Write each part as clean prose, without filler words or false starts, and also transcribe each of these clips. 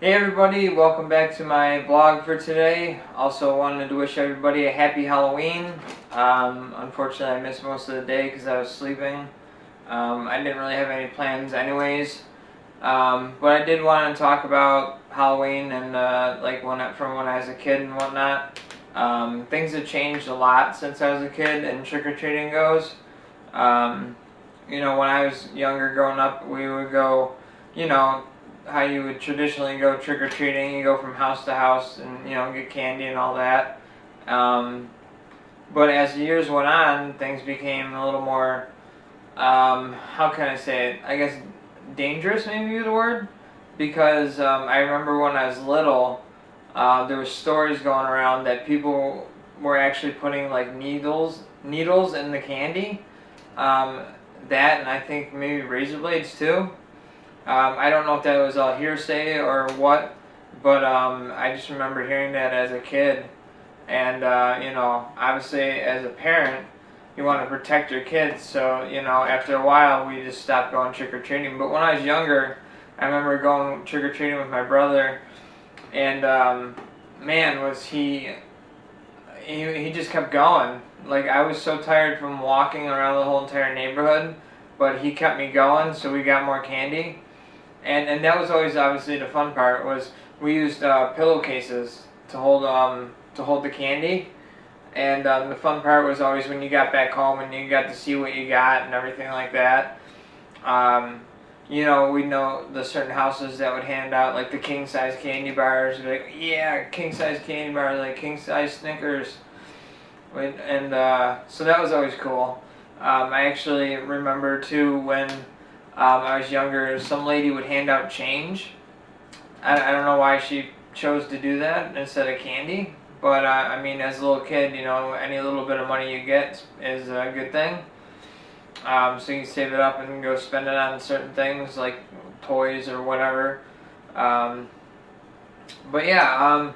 Hey everybody, welcome back to my vlog for today. Also wanted to wish everybody a happy Halloween. Unfortunately I missed most of the day because I was sleeping. I didn't really have any plans anyways. But I did want to talk about Halloween and from when I was a kid and whatnot. Things have changed a lot since I was a kid and trick-or-treating goes. When I was younger growing up, we would go, how you would traditionally go trick-or-treating. You go from house to house and, get candy and all that. But as the years went on, things became a little more, how can I say it? I guess dangerous maybe is the word. Because I remember when I was little, there were stories going around that people were actually putting like needles in the candy. That and I think maybe razor blades too. I don't know if that was all hearsay or what, but I just remember hearing that as a kid. And, obviously as a parent, you want to protect your kids. So, after a while, we just stopped going trick-or-treating. But when I was younger, I remember going trick-or-treating with my brother. And, man, was he just kept going. Like, I was so tired from walking around the whole entire neighborhood, but he kept me going, so we got more candy. And that was always obviously the fun part. Was we used pillowcases to hold the candy, and the fun part was always when you got back home and you got to see what you got and everything like that. We know the certain houses that would hand out like the king size candy bars, like yeah, king size candy bar, like king size Snickers, and so that was always cool. I actually remember too when I was younger, some lady would hand out change. I don't know why she chose to do that instead of candy. But, I mean, as a little kid, any little bit of money you get is a good thing. So you can save it up and go spend it on certain things like toys or whatever. But yeah,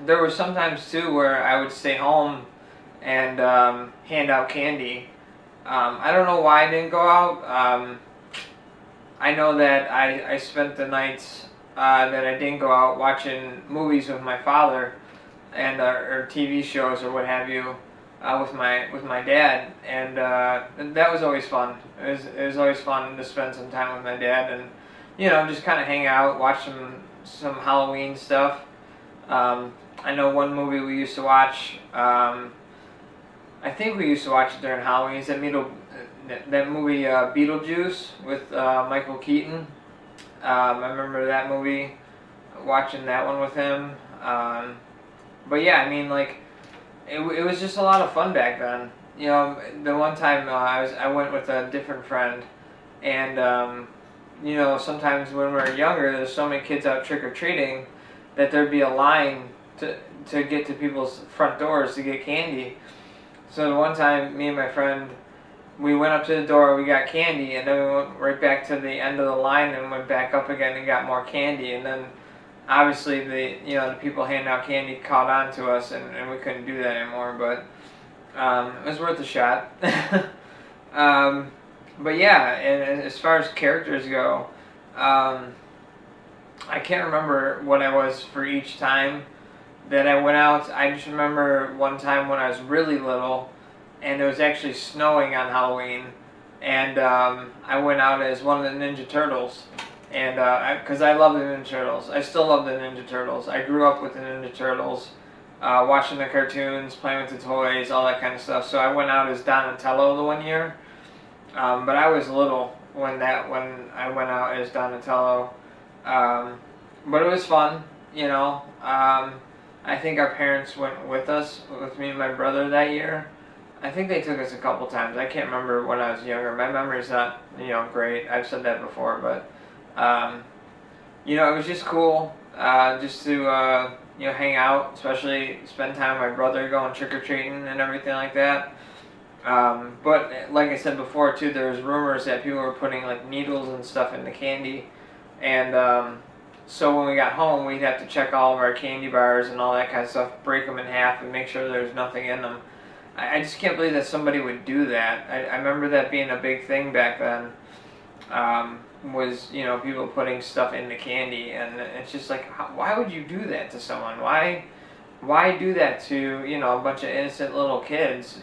there were sometimes too where I would stay home and hand out candy. I don't know why I didn't go out. I know that I spent the nights that I didn't go out watching movies with my father and or TV shows or what have you with my dad, and that was always fun. It was always fun to spend some time with my dad and just kind of hang out, watch some Halloween stuff. I know one movie we used to watch. I think we used to watch it during Halloween. It's that movie Beetlejuice with Michael Keaton. I remember that movie, watching that one with him. But yeah, I mean, like, it was just a lot of fun back then. The one time I went with a different friend, and sometimes when we were younger, there's so many kids out trick or treating that there'd be a line to get to people's front doors to get candy. So the one time, me and my friend, we went up to the door, we got candy, and then we went right back to the end of the line and went back up again and got more candy. And then obviously the people handing out candy caught on to us, and we couldn't do that anymore. But it was worth a shot. But yeah, and as far as characters go, I can't remember what I was for each time that I went out. I just remember one time when I was really little, and it was actually snowing on Halloween, and I went out as one of the Ninja Turtles, and because I love the Ninja Turtles. I still love the Ninja Turtles. I grew up with the Ninja Turtles, watching the cartoons, playing with the toys, all that kind of stuff. So I went out as Donatello the one year, but I was little when I went out as Donatello. But it was fun, I think our parents went with us, with me and my brother that year. I think they took us a couple times. I can't remember when I was younger. My memory's not, great. I've said that before, but, it was just cool, just to, hang out, especially spend time with my brother, going trick-or-treating and everything like that. But like I said before too, there was rumors that people were putting like needles and stuff in the candy, and so when we got home, we'd have to check all of our candy bars and all that kind of stuff, break them in half, and make sure there's nothing in them. I just can't believe that somebody would do that. I remember that being a big thing back then. was, people putting stuff in the candy, and it's just like, why would you do that to someone? Why do that to, a bunch of innocent little kids,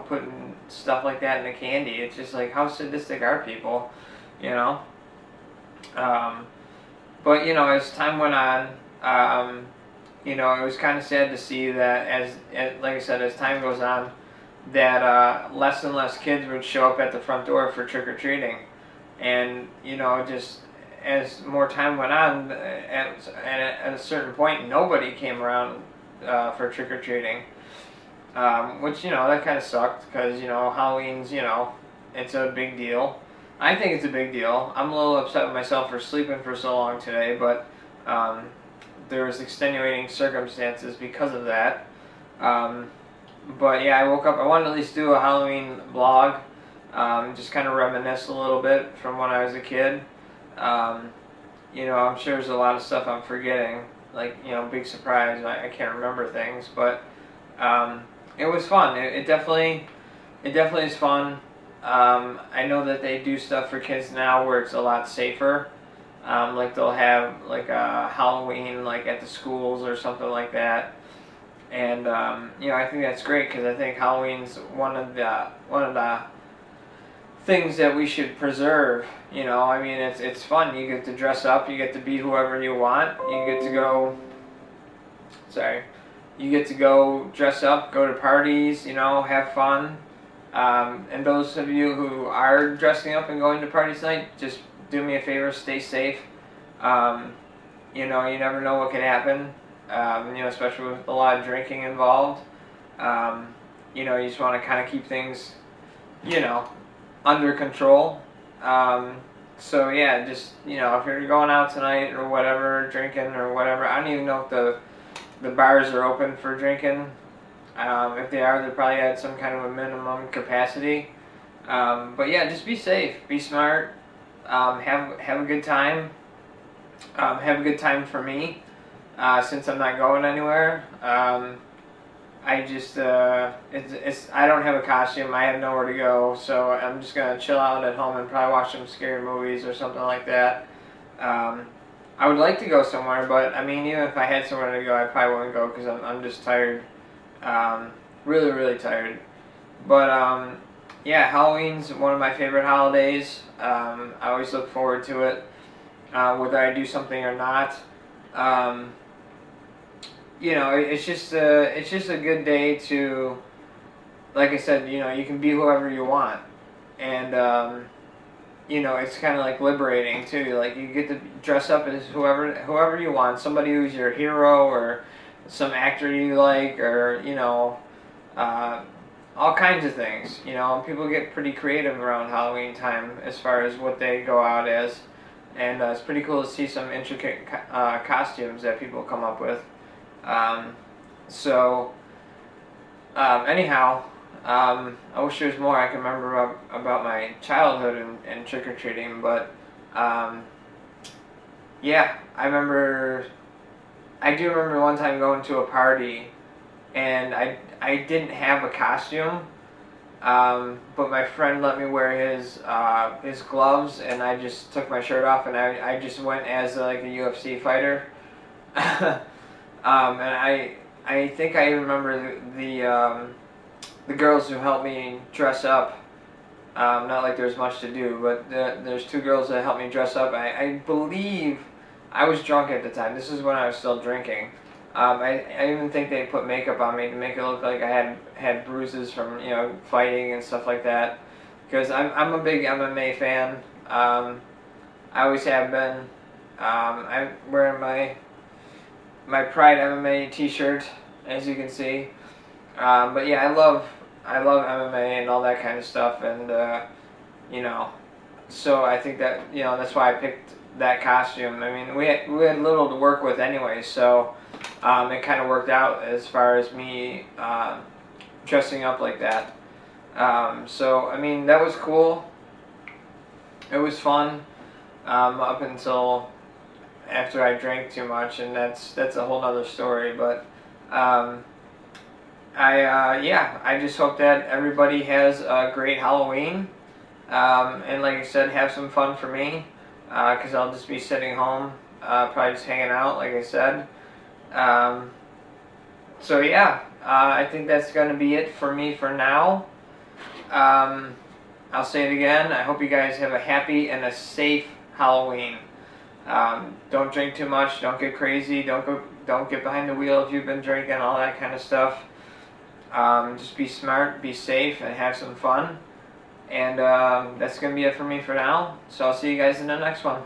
putting stuff like that in the candy? It's just like, how sadistic are people, you know? Um, but, as time went on, it was kind of sad to see that like I said, as time goes on, that less and less kids would show up at the front door for trick-or-treating. And, just as more time went on, at a certain point, nobody came around for trick-or-treating. Which, that kind of sucked because, Halloween's, it's a big deal. I think it's a big deal. I'm a little upset with myself for sleeping for so long today, but there was extenuating circumstances because of that. But yeah, I woke up. I wanted to at least do a Halloween vlog, just kind of reminisce a little bit from when I was a kid. I'm sure there's a lot of stuff I'm forgetting, like, big surprise. I can't remember things, but it was fun. It definitely is fun. I know that they do stuff for kids now where it's a lot safer. Like they'll have like a Halloween like at the schools or something like that. And I think that's great because I think Halloween's one of the things that we should preserve. I mean, it's fun. You get to dress up. You get to be whoever you want. You get to go. Sorry. You get to go dress up, go to parties. Have fun. And those of you who are dressing up and going to parties tonight, just do me a favor. Stay safe. You never know what could happen. Especially with a lot of drinking involved. You just want to kind of keep things, under control. So yeah, just, if you're going out tonight or whatever, drinking or whatever, I don't even know if the bars are open for drinking. If they are, they're probably at some kind of a minimum capacity. But yeah, just be safe, be smart, have a good time. Have a good time for me. Since I'm not going anywhere, I just I don't have a costume. I have nowhere to go, so I'm just gonna chill out at home and probably watch some scary movies or something like that. I would like to go somewhere, but I mean, even if I had somewhere to go, I probably wouldn't go because I'm just tired, really really tired. But yeah, Halloween's one of my favorite holidays. I always look forward to it, whether I do something or not. It's just a good day to, like I said, you can be whoever you want, and it's kind of like liberating too. Like you get to dress up as whoever you want, somebody who's your hero or some actor you like, or all kinds of things. People get pretty creative around Halloween time as far as what they go out as, and it's pretty cool to see some intricate costumes that people come up with. Anyhow, I wish there was more I can remember about my childhood and trick-or-treating, but yeah, I do remember one time going to a party, and I didn't have a costume, but my friend let me wear his gloves, and I just took my shirt off, and I just went as like a UFC fighter. And I think I remember the girls who helped me dress up. Not like there's much to do, but there's two girls that helped me dress up. I believe I was drunk at the time. This is when I was still drinking. I even think they put makeup on me to make it look like I had bruises from fighting and stuff like that. Because I'm a big MMA fan. I always have been. I'm wearing my Pride MMA T-shirt, as you can see. But yeah, I love MMA and all that kind of stuff, and so I think that that's why I picked that costume. I mean, we had little to work with anyway, so it kind of worked out as far as me dressing up like that. So I mean, that was cool. It was fun up until after I drank too much, and that's a whole other story. But I just hope that everybody has a great Halloween. And like I said, have some fun for me, because I'll just be sitting home, probably just hanging out, like I said. So yeah, I think that's going to be it for me for now. I'll say it again. I hope you guys have a happy and a safe Halloween. Don't drink too much. Don't get crazy. Don't get behind the wheel if you've been drinking. All that kind of stuff. Just be smart, be safe, and have some fun. And that's gonna be it for me for now. So I'll see you guys in the next one.